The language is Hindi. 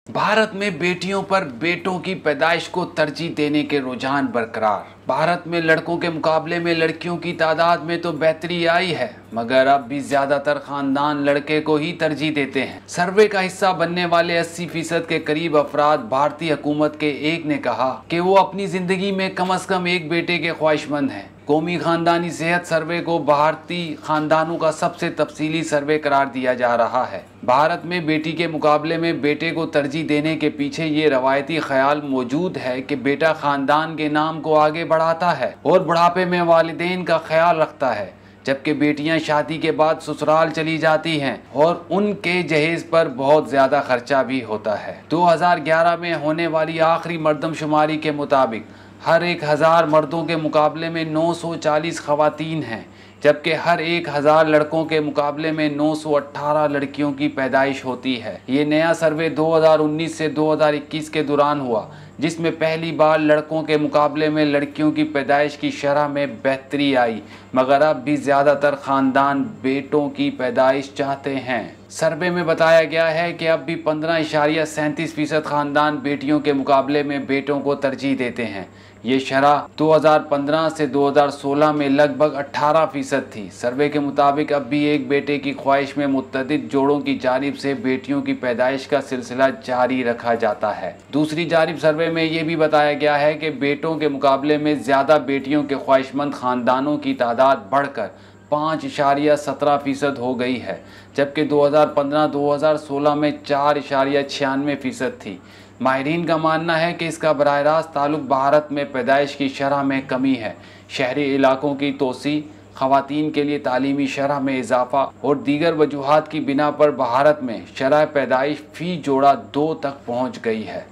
भारत में बेटियों पर बेटों की पैदाइश को तरजीह देने के रुझान बरकरार। भारत में लड़कों के मुकाबले में लड़कियों की तादाद में तो बेहतरी आई है, मगर अब भी ज्यादातर खानदान लड़के को ही तरजीह देते हैं। सर्वे का हिस्सा बनने वाले 80% के करीब अफराद भारतीय हुकूमत के एक ने कहा कि वो अपनी जिंदगी में कम से कम एक बेटे के ख्वाहिशमंद हैं। कौमी खानदानी सेहत सर्वे को भारतीय खानदानों का सबसे तफसीली सर्वे करार दिया जा रहा है। भारत में बेटी के मुकाबले में बेटे को तरजीह देने के पीछे ये रवायती ख्याल मौजूद है कि बेटा खानदान के नाम को आगे बढ़ाता है और बुढ़ापे में वालिदैन का ख्याल रखता है, जबकि बेटियां शादी के बाद ससुराल चली जाती हैं और उनके जहेज पर बहुत ज्यादा खर्चा भी होता है। 2011 में होने वाली आखिरी मर्दमशुमारी के मुताबिक हर 1000 मर्दों के मुकाबले में 940 खवातीन हैं, जबकि हर 1000 लड़कों के मुकाबले में 918 लड़कियों की पैदाइश होती है। ये नया सर्वे 2019 से 2021 के दौरान हुआ, जिसमें पहली बार लड़कों के मुकाबले में लड़कियों की पैदाइश की शरह में बेहतरी आई, मगर अब भी ज़्यादातर ख़ानदान बेटों की पैदाइश चाहते हैं। सर्वे में बताया गया है कि अब भी 15.37% ख़ानदान बेटियों के मुकाबले में बेटों को तरजीह देते हैं। ये शरह 2015 से 2016 में लगभग 18% थी। सर्वे के मुताबिक अब भी एक बेटे की ख्वाहिश में मुतअद्दिद जोड़ों की जानिब से बेटियों की पैदाइश का सिलसिला जारी रखा जाता है। दूसरी जानिब सर्वे में ये भी बताया गया है कि बेटों के मुकाबले में ज़्यादा बेटियों के ख्वाहिशमंद ख़ानदानों की तादाद बढ़कर 5.17% हो गई है, जबकि 2015-2016 में 4.96% थी। माहिरीन का मानना है कि इसका बराह रास्त ताल्लुक भारत में पैदाइश की शरह में कमी है, शहरी इलाकों की तोसी, ख़वातीन के लिए तालीमी शरह में इजाफा और दीगर वजूहात की बिना पर भारत में शरह पैदाइश फ़ी जोड़ा 2 तक पहुँच गई है।